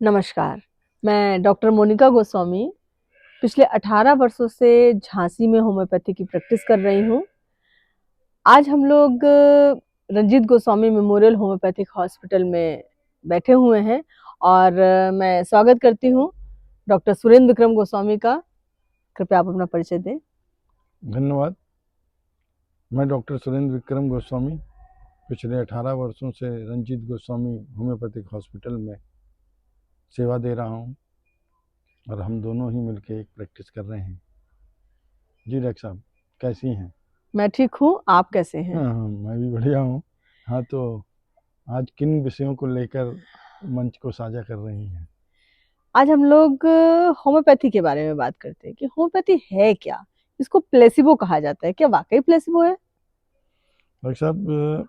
नमस्कार, मैं डॉक्टर मोनिका गोस्वामी पिछले 18 वर्षों से झांसी में होम्योपैथी की प्रैक्टिस कर रही हूँ। आज हम लोग Ranjit Goswami memorial homeopathic hospital में बैठे हुए हैं और मैं स्वागत करती हूँ डॉक्टर सुरेंद्र विक्रम गोस्वामी का। कृपया आप अपना परिचय दें। धन्यवाद। मैं डॉक्टर सुरेंद्र विक्रम गोस्वामी पिछले 18 वर्षों से रंजीत गोस्वामी होम्योपैथिक हॉस्पिटल में सेवा दे रहा हूं और हम दोनों ही मिलकर एक प्रैक्टिस कर रहे हैं। जी डॉक्टर साहब, कैसी हैं? मैं ठीक हूँ, आप कैसे हैं? हाँ, मैं भी बढ़िया हूँ। हाँ, तो आज किन विषयों को लेकर मंच को साझा कर रही हैं? आज हम लोग होम्योपैथी के बारे में बात करते हैं कि होम्योपैथी है क्या? इसको प्लेसिबो कहा जाता है, क्या वाकई प्लेसिबो है? डॉक्टर साहब,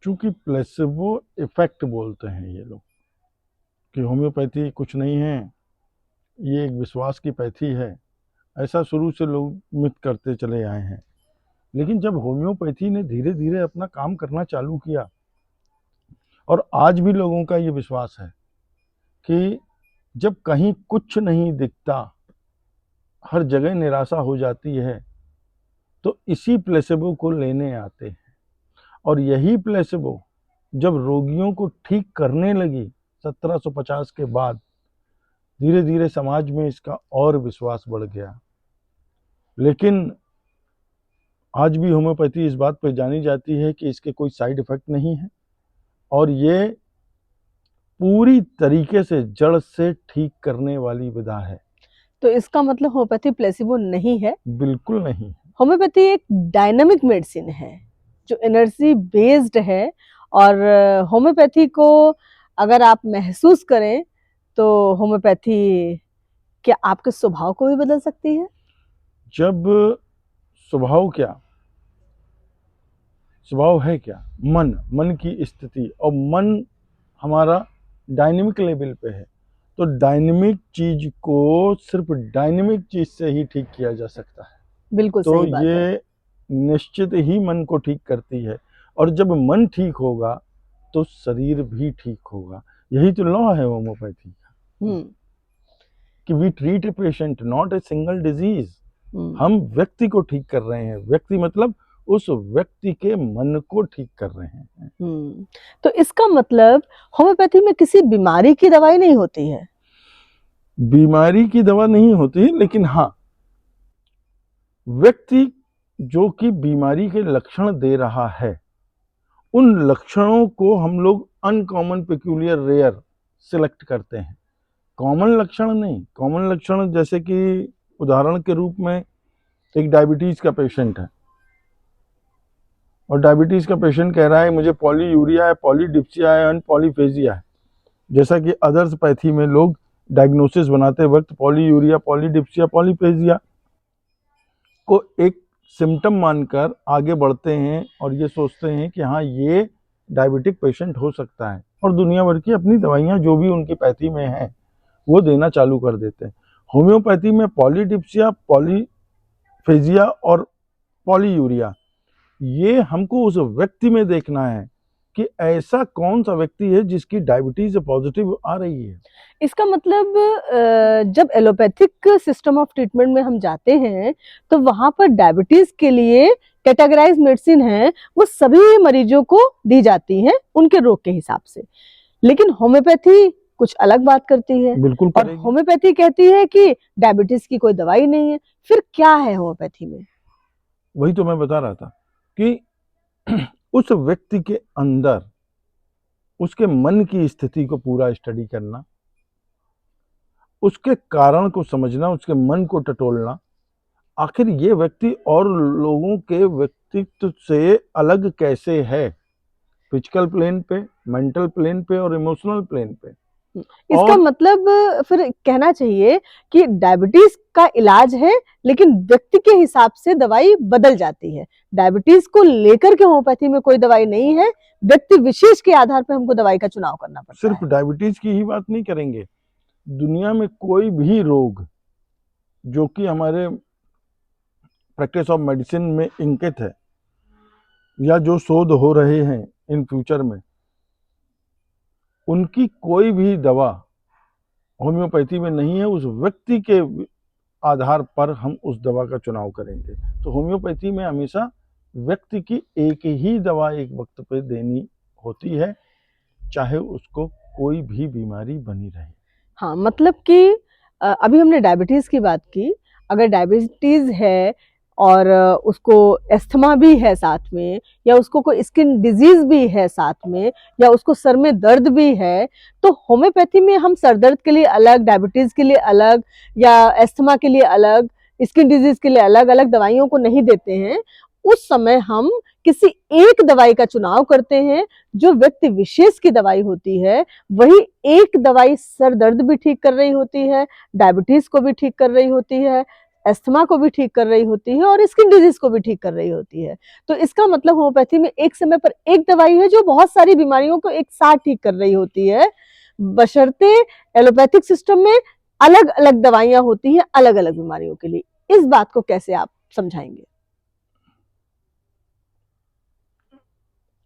चूंकि प्लेसिबो इफेक्ट बोलते हैं ये लोग कि होम्योपैथी कुछ नहीं है, ये एक विश्वास की पैथी है, ऐसा शुरू से लोग मिथ करते चले आए हैं। लेकिन जब होम्योपैथी ने धीरे धीरे अपना काम करना चालू किया और आज भी लोगों का ये विश्वास है कि जब कहीं कुछ नहीं दिखता, हर जगह निराशा हो जाती है, तो इसी प्लेसेबो को लेने आते हैं। और यही प्लेसेबो जब रोगियों को ठीक करने लगी 1750 के बाद, धीरे धीरे समाज में इसका और विश्वास बढ़ गया। लेकिन आज भी होम्योपैथी इस बात पर जानी जाती है कि इसके कोई साइड इफेक्ट नहीं है और ये पूरी तरीके से जड़ से ठीक करने वाली विधा है। तो इसका मतलब होम्योपैथी प्लेसिबो नहीं है। बिल्कुल नहीं। होम्योपैथी एक डायनामिक मेडिसिन है जो एनर्जी बेस्ड है और होम्योपैथी को अगर आप महसूस करें तो होम्योपैथी क्या आपके स्वभाव को भी बदल सकती है? जब स्वभाव क्या, स्वभाव है क्या? मन की स्थिति, और मन हमारा डायनेमिक लेवल पे है। तो डायनेमिक चीज को सिर्फ डायनेमिक चीज से ही ठीक किया जा सकता है। बिल्कुल तो सही बात है। ये निश्चित ही मन को ठीक करती है, और जब मन ठीक होगा तो शरीर भी ठीक होगा। यही तो लॉ है होम्योपैथी का हम्म। कि we treat a patient not a single disease. हम व्यक्ति को ठीक कर रहे हैं, व्यक्ति मतलब उस व्यक्ति के मन को ठीक कर रहे हैं। तो इसका मतलब होम्योपैथी में किसी बीमारी की दवाई नहीं होती है? बीमारी की दवा नहीं होती, लेकिन हाँ, व्यक्ति जो कि बीमारी के लक्षण दे रहा है, उन लक्षणों को हम लोग अनकॉमन, पेक्यूलियर, रेयर सिलेक्ट करते हैं। कॉमन लक्षण नहीं। कॉमन लक्षण जैसे कि उदाहरण के रूप में एक डायबिटीज का पेशेंट है और डायबिटीज का पेशेंट कह रहा है मुझे पॉलीयूरिया है, पॉलीडिप्सिया है एंड पॉलीफेजिया है। जैसा कि अदर्स पैथी में लोग डायग्नोसिस बनाते वक्त पॉलीयूरिया, पॉलीडिप्सिया, पॉलीफेजिया को एक सिम्टम मानकर आगे बढ़ते हैं और ये सोचते हैं कि हाँ, ये डायबिटिक पेशेंट हो सकता है, और दुनिया भर की अपनी दवाइयाँ जो भी उनकी पैथी में हैं वो देना चालू कर देते हैं। होम्योपैथी में पॉलीडिप्सिया, पॉलीफेजिया और पॉलीयूरिया, ये हमको उस व्यक्ति में देखना है कि ऐसा कौन सा व्यक्ति है जिसकी डायबिटीज पॉजिटिव आ रही है। इसका मतलब जब एलोपैथिक सिस्टम ऑफ ट्रीटमेंट में हम जाते हैं तो वहां पर डायबिटीज के लिए कैटेगराइज मेडिसिन है, वो सभी मरीजों को दी जाती है उनके रोग के हिसाब से। लेकिन होम्योपैथी कुछ अलग बात करती है। बिल्कुल और करेगी। होम्योपैथी कहती है कि डायबिटीज की कोई दवाई नहीं है। फिर क्या है होम्योपैथी में? वही तो मैं बता रहा था कि उस व्यक्ति के अंदर उसके मन की स्थिति को पूरा स्टडी करना, उसके कारण को समझना, उसके मन को टटोलना, आखिर ये व्यक्ति और लोगों के व्यक्तित्व से अलग कैसे है, फिजिकल प्लेन पे, मेंटल प्लेन पे और इमोशनल प्लेन पे। इसका और मतलब फिर कहना चाहिए कि डायबिटीज का इलाज है लेकिन व्यक्ति के हिसाब से दवाई बदल जाती है। डायबिटीज को लेकर के होम्योपैथी में कोई दवाई नहीं है, व्यक्ति विशेष के आधार पर हमको दवाई का चुनाव करना पड़ता सिर्फ है। डायबिटीज की ही बात नहीं करेंगे, दुनिया में कोई भी रोग जो कि हमारे प्रैक्टिस ऑफ मेडिसिन में इंकित है या जो शोध हो रहे हैं इन फ्यूचर में, उनकी कोई भी दवा होम्योपैथी में नहीं है, उस व्यक्ति के आधार पर हम उस दवा का चुनाव करेंगे। तो होम्योपैथी में हमेशा व्यक्ति की एक ही दवा एक वक्त पे देनी होती है, चाहे उसको कोई भी बीमारी बनी रहे। हाँ, मतलब कि अभी हमने डायबिटीज की बात की, अगर डायबिटीज है और उसको अस्थमा भी है साथ में, या उसको कोई स्किन डिजीज भी है साथ में, या उसको सर में दर्द भी है, तो होम्योपैथी में हम सर दर्द के लिए अलग, डायबिटीज के लिए अलग, या अस्थमा के लिए अलग, स्किन डिजीज के लिए अलग अलग दवाइयों को नहीं देते हैं। उस समय हम किसी एक दवाई का चुनाव करते हैं, जो व्यक्ति विशेष की दवाई होती है। वही एक दवाई सर दर्द भी ठीक कर रही होती है, डायबिटीज को भी ठीक कर रही होती है, अस्थमा को भी ठीक कर रही होती है, और स्किन डिजीज को भी ठीक कर रही होती है। तो इसका मतलब होम्योपैथी में एक समय पर एक दवाई है जो बहुत सारी बीमारियों को एक साथ ठीक कर रही होती है, बशर्ते एलोपैथिक सिस्टम में अलग अलग दवाइयां होती हैं अलग अलग बीमारियों के लिए। इस बात को कैसे आप समझाएंगे?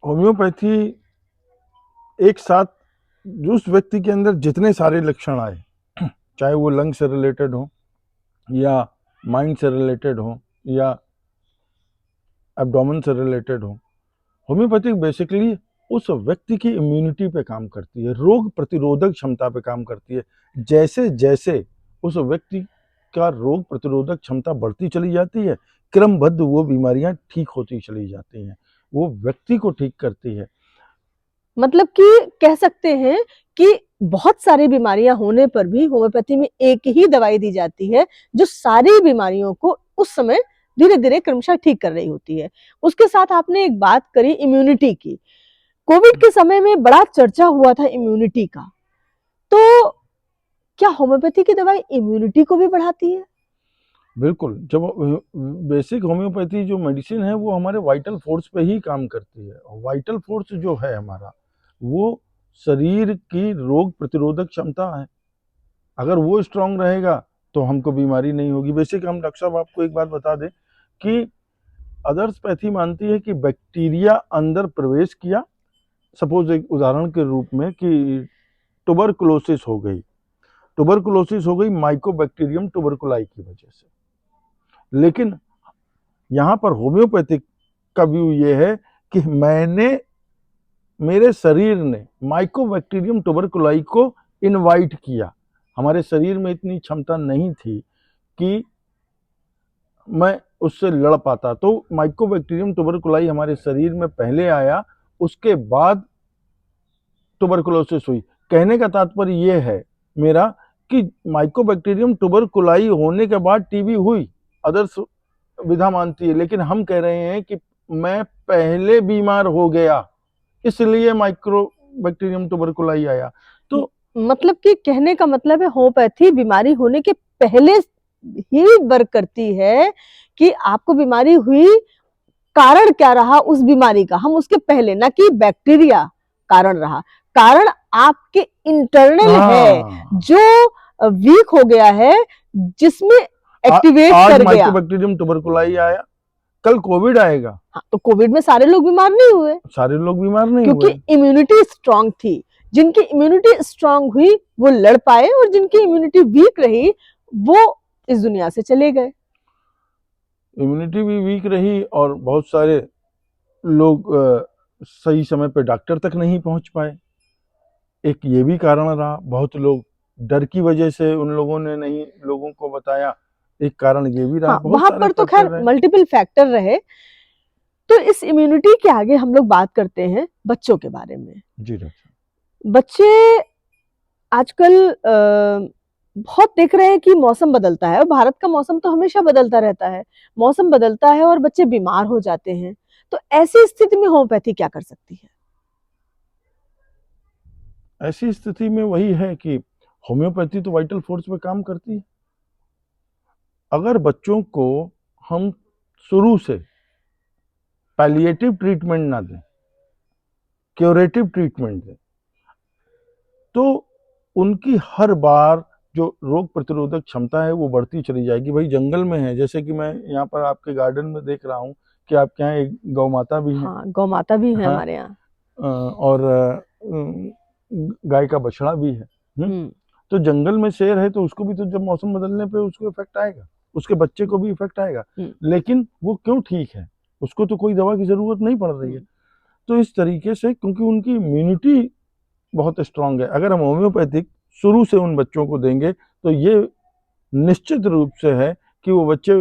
होम्योपैथी एक साथ उस व्यक्ति के अंदर जितने सारे लक्षण आए, चाहे वो लंग से रिलेटेड हो, या माइंड से रिलेटेड हो, या एब्डोमेन से रिलेटेड हो, होम्योपैथिक बेसिकली उस व्यक्ति की इम्यूनिटी पे काम करती है, रोग प्रतिरोधक क्षमता पे काम करती है। जैसे जैसे उस व्यक्ति का रोग प्रतिरोधक क्षमता बढ़ती चली जाती है, क्रमबद्ध वो बीमारियां ठीक होती चली जाती हैं, वो व्यक्ति को ठीक करती है। मतलब कि कह सकते हैं कि बहुत सारी बीमारियां होने पर भी होम्योपैथी में एक ही दवाई दी जाती है, जो सारी बीमारियों को उस समय धीरे धीरे क्रमशः ठीक कर रही होती है। उसके साथ आपने एक बात करी इम्यूनिटी की। कोविड के समय में बड़ा चर्चा हुआ था इम्यूनिटी का, तो क्या होम्योपैथी की दवाई इम्यूनिटी को भी बढ़ाती है? बिल्कुल, जब बेसिक होम्योपैथी जो मेडिसिन है वो हमारे वाइटल फोर्स पे ही काम करती है। वाइटल फोर्स जो है हमारा, वो शरीर की रोग प्रतिरोधक क्षमता है। अगर वो स्ट्रांग रहेगा तो हमको बीमारी नहीं होगी। बेसिक हम डॉक्टर साहब आपको एक बात बता दें कि अदर्स पैथी मानती है कि बैक्टीरिया अंदर प्रवेश किया, सपोज एक उदाहरण के रूप में कि ट्यूबरकुलोसिस हो गई माइकोबैक्टीरियम ट्यूबरकुलाई की वजह से। लेकिन यहाँ पर होम्योपैथिक का व्यू ये है कि मेरे शरीर ने माइकोबैक्टीरियम ट्यूबरकुलाई को इनवाइट किया। हमारे शरीर में इतनी क्षमता नहीं थी कि मैं उससे लड़ पाता, तो माइकोबैक्टीरियम ट्यूबरकुलाई हमारे शरीर में पहले आया, उसके बाद ट्यूबरकुलोसिस हुई। कहने का तात्पर्य ये है मेरा कि माइकोबैक्टीरियम ट्यूबरकुलाई होने के बाद टीबी हुई, अदर्स विधा मानती है, लेकिन हम कह रहे हैं कि मैं पहले बीमार हो गया इसलिए माइक्रोबैक्टीरियम ट्यूबरकुलाई आया। तो मतलब कि कहने का मतलब है होम्योपैथी बीमारी होने के पहले ही वर्क करती है कि आपको बीमारी हुई, कारण क्या रहा उस बीमारी का, हम उसके पहले, ना कि बैक्टीरिया कारण रहा। कारण आपके इंटरनल है जो वीक हो गया है, जिसमें एक्टिवेट कर गया। माइकोबैक्टीरियम ट्यूबरकुलाई आया, कल कोविड आएगा। हाँ, तो कोविड में सारे लोग बीमार नहीं हुए, सारे लोग बीमार नहीं क्योंकि हुए, इम्यूनिटी स्ट्रांग थी। जिनकी इम्यूनिटी स्ट्रांग हुई वो लड़ पाए, और जिनकी इम्यूनिटी वीक रही वो इस दुनिया से चले गए। इम्यूनिटी भी वीक रही और बहुत सारे लोग सही समय पे डॉक्टर तक नहीं पहुंच पाए। एक ये भी कारण रहा, बहुत लोग डर की वजह से उन लोगों ने नहीं लोगों को बताया, एक कारण ये भी रहा। हाँ, बहुत वहां सारे पर तो फैक्टर खैर रहे। मल्टीपल फैक्टर रहे। तो इस इम्यूनिटी के आगे हम लोग बात करते हैं बच्चों के बारे में। जी डॉक्टर। बच्चे आजकल बहुत देख रहे हैं कि मौसम बदलता है, और भारत का मौसम तो हमेशा बदलता रहता है। मौसम बदलता है और बच्चे बीमार हो जाते हैं, तो ऐसी स्थिति में होम्योपैथी क्या कर सकती है? ऐसी स्थिति में वही है कि होम्योपैथी तो वाइटल फोर्स पे काम करती है। अगर बच्चों को हम शुरू से पैलिएटिव ट्रीटमेंट ना दें, क्यूरेटिव ट्रीटमेंट दें, तो उनकी हर बार जो रोग प्रतिरोधक क्षमता है वो बढ़ती चली जाएगी। भाई जंगल में है, जैसे कि मैं यहाँ पर आपके गार्डन में देख रहा हूँ कि आपके यहाँ एक गौ माता भी है। हाँ, गौ माता भी है हाँ, हमारे यहाँ। और गाय का बछड़ा भी है। तो जंगल में शेर है तो उसको भी तो जब मौसम बदलने पे उसको इफेक्ट आएगा, उसके बच्चे को भी इफेक्ट आएगा, लेकिन वो क्यों ठीक है, उसको तो कोई दवा की जरूरत नहीं पड़ रही है। तो इस तरीके से क्योंकि उनकी इम्यूनिटी बहुत स्ट्रांग है, अगर हम होम्योपैथिक शुरू से उन बच्चों को देंगे तो ये निश्चित रूप से है कि वो बच्चे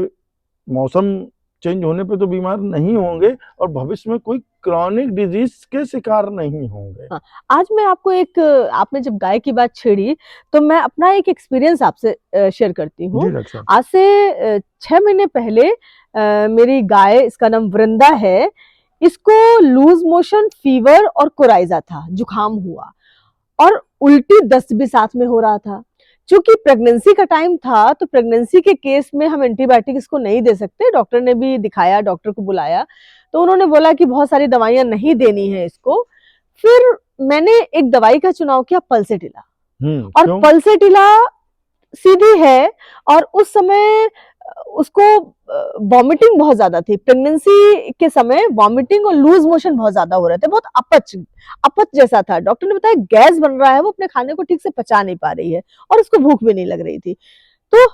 मौसम चेंज होने पे तो बीमार नहीं होंगे और भविष्य में कोई क्रॉनिक डिजीज के शिकार नहीं होंगे। हाँ, आज मैं आपको एक, आपने जब गाय की बात छेड़ी तो मैं अपना एक एक्सपीरियंस आपसे शेयर करती हूँ। आज से 6 महीने पहले मेरी गाय, इसका नाम वृंदा है, इसको लूज मोशन, फीवर और कोराइजा था, जुकाम हुआ और उल्टी दस्त भी साथ में हो रहा था। चूंकि प्रेगनेंसी का टाइम था तो प्रेगनेंसी के केस में हम एंटीबायोटिक इसको नहीं दे सकते। डॉक्टर ने भी दिखाया, डॉक्टर को बुलाया तो उन्होंने बोला कि बहुत सारी दवाइयां नहीं देनी है इसको। फिर मैंने एक दवाई का चुनाव किया, पल्सेटिला। और पल्सेटिला सीधी है और उस समय उसको वॉमिटिंग बहुत ज्यादा थी। प्रेगनेंसी के समय वॉमिटिंग और लूज मोशन बहुत ज्यादा हो रहे थे, बहुत अपच जैसा था। डॉक्टर ने बताया गैस बन रहा है, वो अपने खाने को ठीक से पचा नहीं पा रही है और उसको भूख भी नहीं लग रही थी। तो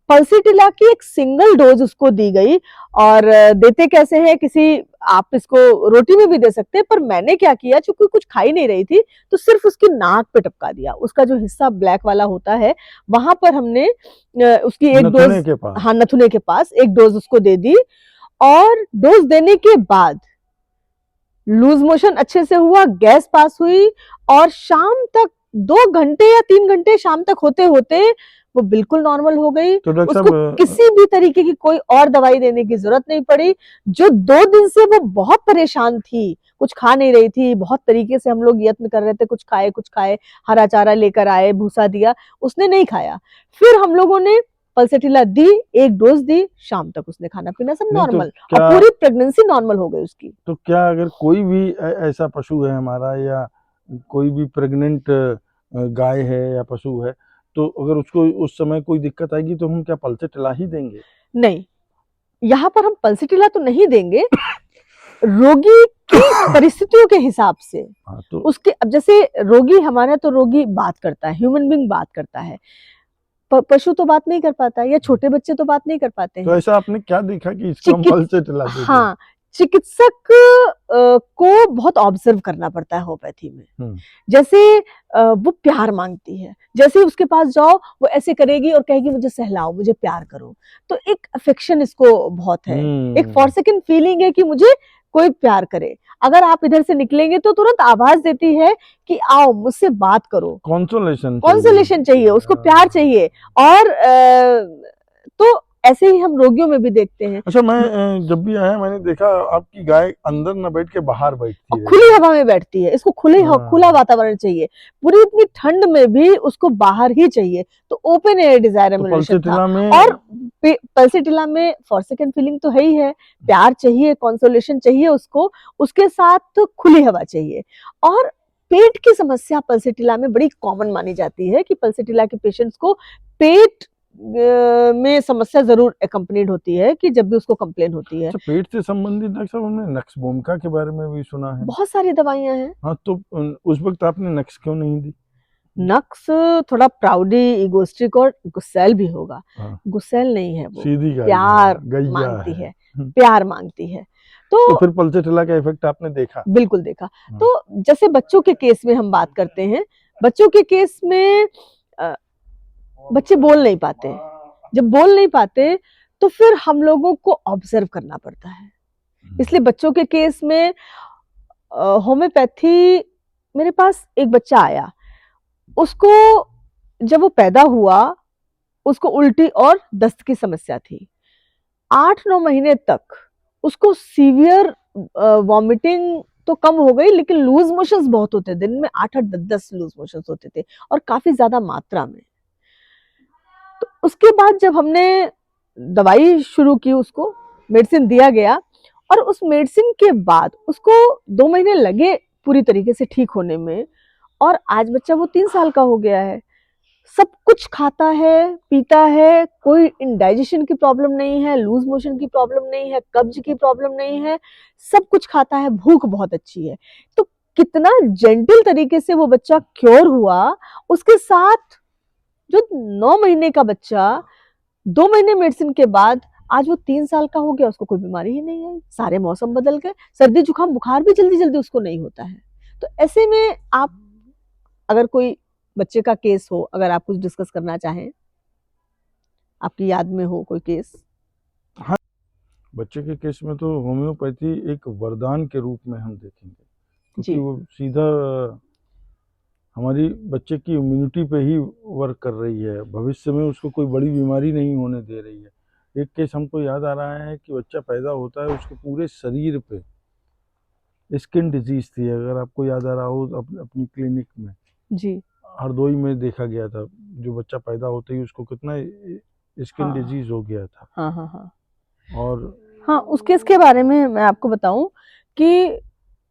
पल्सेटिला की एक सिंगल डोज उसको दी गई। और देते कैसे हैं, किसी, आप इसको रोटी में भी दे सकते हैं, पर मैंने क्या किया, चूंकि कुछ खा ही नहीं रही थी तो सिर्फ उसकी नाक पे टपका दिया। उसका जो हिस्सा ब्लैक वाला होता है वहां पर हमने उसकी एक डोज, हाँ, नथुने के पास एक डोज उसको दे दी। और डोज देने के बाद लूज मोशन अच्छे से हुआ, गैस पास हुई और शाम तक 2 घंटे या 3 घंटे शाम तक होते होते वो बिल्कुल नॉर्मल हो गई। तो उसको किसी भी तरीके की कोई और दवाई देने की जरूरत नहीं पड़ी। जो 2 दिन से वो बहुत परेशान थी, कुछ खा नहीं रही थी, बहुत तरीके से हम लोग यत्न कर रहे थे, कुछ खाए, हरा चारा लेकर आए, भूसा दिया, उसने नहीं खाया। फिर हम लोगों ने पल्सेटिला दी, एक डोज दी, शाम तक उसने खाना पीना सब नॉर्मल, और पूरी प्रेगनेंसी नॉर्मल हो गई उसकी। तो क्या अगर कोई भी ऐसा पशु है हमारा, या कोई भी प्रेग्नेंट गाय है या पशु है, तो अगर उसको उस समय कोई दिक्कत आएगी तो हम क्या पल्सेटिला ही देंगे? नहीं, यहाँ पर हम पल्सेटिला तो नहीं देंगे, रोगी की परिस्थितियों के हिसाब से। तो उसके, अब जैसे रोगी हमारा, तो रोगी बात करता है, ह्यूमन बीइंग बात करता है, पशु तो बात नहीं कर पाता, या छोटे बच्चे तो बात नहीं कर पाते हैं। तो ऐसा आपने क्या देखा कि इसको हम पल्सेटिला देते हैं? हाँ, चिकित्सक को बहुत ऑब्जर्व करना पड़ता है होम्योपैथी में। जैसे वो प्यार मांगती है, जैसे उसके पास जाओ वो ऐसे करेगी और कहेगी मुझे सहलाओ, मुझे प्यार करो। तो एक अफेक्शन इसको बहुत है, एक फॉरसेकन फीलिंग है कि मुझे कोई प्यार करे। अगर आप इधर से निकलेंगे तो तुरंत आवाज देती है कि आओ मुझसे बात करो, कॉन्सोलेशन चाहिए, उसको प्यार चाहिए। और तो ऐसे ही हम रोगियों में भी देखते हैं। अच्छा, मैं जब भी आया मैंने देखा आपकी गाय अंदर न बैठ के बाहर बैठती है, खुली हवा में बैठती है। इसको खुला वातावरण चाहिए, पूरी इतनी ठंड में भी उसको बाहर ही चाहिए। तो ओपन एयर डिजायर एमुलेशन था। और पल्सेटिला में फॉरसेकन फीलिंग तो है ही है, प्यार चाहिए, कॉन्सोलेशन चाहिए उसको, उसके साथ तो खुली हवा चाहिए। और पेट की समस्या पल्सेटिला में बड़ी कॉमन मानी जाती है कि पल्सेटिला के पेशेंट्स को पेट में समस्या जरूर एकम्पनीड होती है, कि जब भी उसको कंप्लेन होती है। अच्छा, पेट से संबंधित डॉक्टर साहब हमने नक्स भूमिका के बारे में भी सुना है, बहुत सारी दवाइयां हैं। हाँ, तो उस वक्त आपने नक्स क्यों नहीं दी? नक्स थोड़ा प्राउडी, इगोस्टिक और गुस्सैल भी होगा। गुस्सैल नहीं है वो, सीधी प्यार मांगती है, प्यार मांगती है। तो फिर पल्सेटिला का इफेक्ट आपने देखा? बिल्कुल देखा। तो जैसे बच्चों के केस में हम बात करते हैं, बच्चों के केस में बच्चे बोल नहीं पाते। जब बोल नहीं पाते तो फिर हम लोगों को ऑब्जर्व करना पड़ता है। इसलिए बच्चों के केस में होम्योपैथी, मेरे पास एक बच्चा आया, उसको जब वो पैदा हुआ उसको उल्टी और दस्त की समस्या थी। 8-9 महीने तक उसको सीवियर वॉमिटिंग तो कम हो गई, लेकिन लूज मोशंस बहुत होते, दिन में 8-8, 10-10 लूज मोशंस होते थे और काफी ज्यादा मात्रा में। तो उसके बाद जब हमने दवाई शुरू की, उसको मेडिसिन दिया गया, और उस मेडिसिन के बाद उसको 2 महीने लगे पूरी तरीके से ठीक होने में। और आज बच्चा वो 3 साल का हो गया है, सब कुछ खाता है, पीता है, कोई इंडाइजेशन की प्रॉब्लम नहीं है, लूज मोशन की प्रॉब्लम नहीं है, कब्ज की प्रॉब्लम नहीं है, सब कुछ खाता है, भूख बहुत अच्छी है। तो कितना जेंटल तरीके से वो बच्चा क्योर हुआ, उसके साथ जो 9 महीने का बच्चा 2 महीने मेडिसिन के बाद आज वो 3 साल का हो गया, उसको कोई बीमारी ही नहीं आई। सारे मौसम बदल गए, सर्दी जुकाम बुखार भी जल्दी जल्दी उसको नहीं होता है। तो ऐसे में आप अगर कोई बच्चे का केस हो, अगर आप कुछ डिस्कस करना चाहें, आपकी याद में हो कोई केस? बच्चे के केस में तो होम्योपैथी एक वरदान के रूप में हम देखेंगे, क्योंकि जी। वो सीधा हमारी बच्चे की इम्यूनिटी पे ही वर्क कर रही है, भविष्य में उसको कोई बड़ी बीमारी नहीं होने दे रही है। एक केस हमको याद आ रहा है कि बच्चा पैदा होता है, उसके पूरे शरीर पे स्किन डिजीज थी, अगर आपको याद आ रहा हो अपनी क्लिनिक में जी। हरदोई में देखा गया था, जो बच्चा पैदा होते ही उसको कितना स्किन हाँ। डिजीज हो गया था। हाँ, हाँ, हाँ। और हाँ, उस केस के बारे में मैं आपको बताऊँ कि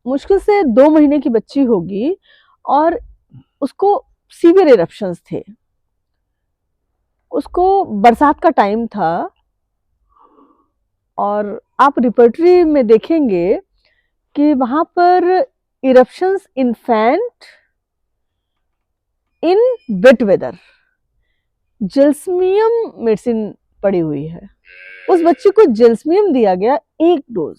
मुश्किल से 2 महीने की बच्ची होगी और उसको सीवियर इरप्शंस थे। उसको बरसात का टाइम था और आप रिपर्टरी में देखेंगे कि वहाँ पर इरप्शंस इन फैंट इन वेट वेदर, जेल्समियम मेडिसिन पड़ी हुई है। उस बच्चे को जेल्समियम दिया गया 1 डोज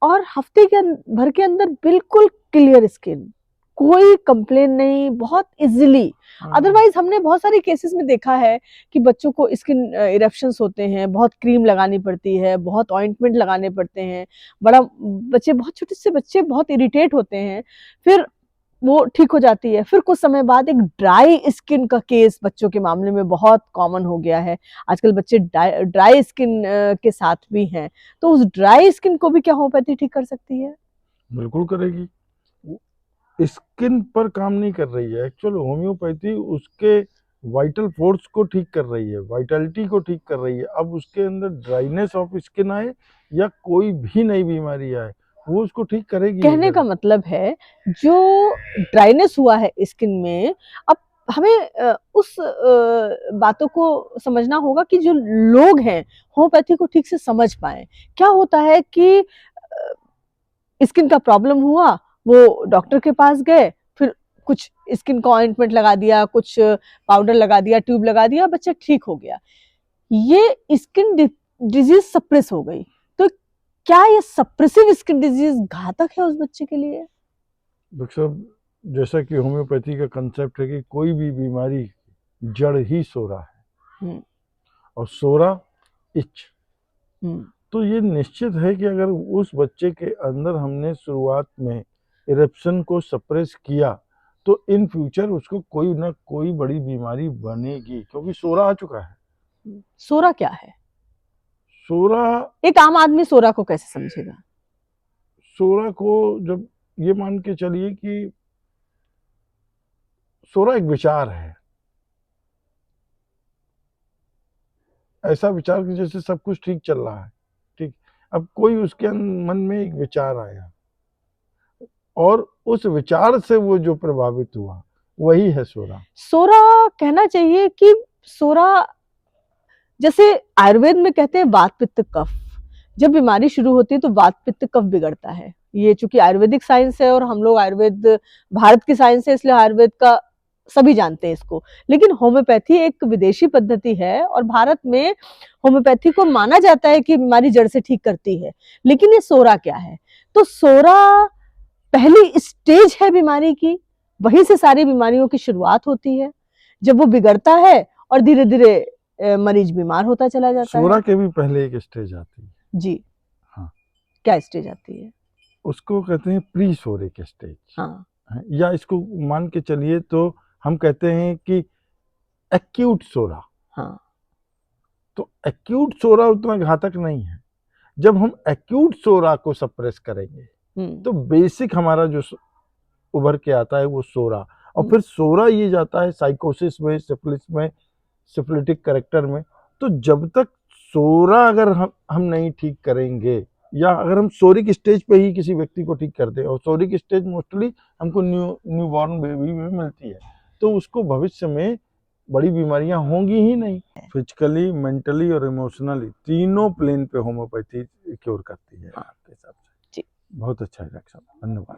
और हफ्ते के भर के अंदर बिल्कुल क्लियर स्किन, कोई कंप्लेन नहीं, बहुत इजीली। अदरवाइज हमने बहुत सारे केसेस में देखा है कि बच्चों को स्किन इरप्शंस होते हैं, बहुत क्रीम लगानी पड़ती है, बहुत ऑइंटमेंट लगाने पड़ते हैं, बहुत छोटे से बच्चे बहुत इरिटेट होते हैं, फिर वो ठीक हो जाती है। फिर कुछ समय बाद एक ड्राई स्किन का केस बच्चों के मामले में बहुत कॉमन हो गया है। आजकल बच्चे ड्राई स्किन के साथ भी हैं, तो उस ड्राई स्किन को भी क्या होम्योपैथी ठीक कर सकती है? बिल्कुल करेगी। स्किन पर काम नहीं कर रही है, एक्चुअल होम्योपैथी उसके वाइटल फोर्स को ठीक कर रही है, वाइटलिटी को ठीक कर रही है। अब उसके अंदर ड्राइनेस ऑफ स्किन आए या कोई भी नई बीमारी आए, वो उसको ठीक करेगी। कहने का मतलब है जो ड्राइनेस हुआ है स्किन में, अब हमें उस बातों को समझना होगा कि जो लोग हैं होम्योपैथी को ठीक से समझ पाए। क्या होता है कि स्किन का प्रॉब्लम हुआ, वो डॉक्टर के पास गए, फिर कुछ स्किन को ऑइंटमेंट लगा दिया, कुछ पाउडर लगा दिया, ट्यूब लगा दिया, बच्चा ठीक हो गया। ये स्किन डिजीज सप्रेस हो गई। तो क्या ये सप्रेसिव स्किन डिजीज घातक है उस बच्चे के लिए? डॉक्टर साहब, जैसा कि होम्योपैथी का कंसेप्ट है कि कोई भी बीमारी जड़ ही सोरा है, और सोरा इच। तो ये निश्चित है कि अगर उस बच्चे के अंदर हमने शुरुआत में इरप्शन को सप्रेस किया, तो इन फ्यूचर उसको कोई ना कोई बड़ी बीमारी बनेगी, क्योंकि सोरा आ चुका है। सोरा क्या है? सोरा, एक आम आदमी सोरा को कैसे समझेगा? सोरा को जब ये मान के चलिए कि सोरा एक विचार है, ऐसा विचार कि जैसे सब कुछ ठीक चल रहा है, ठीक। अब कोई उसके मन में एक विचार आया और उस विचार से वो जो प्रभावित हुआ, वही है सोरा। सोरा कहना चाहिए कि सोरा, जैसे आयुर्वेद में कहते हैं वात पित्त कफ, जब बीमारी शुरू होती है तो वात पित्त कफ बिगड़ता है। ये चूंकि आयुर्वेदिक साइंस है और हम लोग आयुर्वेद भारत की साइंस है, इसलिए आयुर्वेद का सभी जानते हैं इसको। लेकिन होम्योपैथी एक विदेशी पद्धति है और भारत में होम्योपैथी को माना जाता है कि बीमारी जड़ से ठीक करती है। लेकिन ये सोरा क्या है? तो सोरा पहली स्टेज है बीमारी की, वहीं से सारी बीमारियों की शुरुआत होती है, जब वो बिगड़ता है और धीरे धीरे मरीज बीमार होता चला जाता है। सोरा के भी पहले एक स्टेज आती है। जी। हाँ, क्या स्टेज आती है? उसको कहते हैं प्री सोरिक स्टेज। हाँ। या इसको मान के चलिए तो हम कहते हैं कि एक्यूट सोरा। हाँ। तो एक्यूट सोरा उतना घातक नहीं है। जब हम एक्यूट सोरा को सप्रेस करेंगे तो बेसिक हमारा जो उभर के आता है वो सोरा, और फिर सोरा ये जाता है साइकोसिस में, सिफिलिस में, सिफिलिटिक कैरेक्टर में। तो जब तक सोरा अगर हम नहीं ठीक करेंगे, या अगर हम सोरिक स्टेज पे ही किसी व्यक्ति को ठीक करते हैं, और सोरिक स्टेज मोस्टली हमको न्यू बॉर्न बेबी में मिलती है, तो उसको भविष्य में बड़ी बीमारियां होंगी ही नहीं। फिजिकली, मेंटली और इमोशनली तीनों प्लेन पे होम्योपैथी क्योर करती है। आपके हिसाब से? जी। बहुत अच्छा है डॉक्टर साहब, धन्यवाद।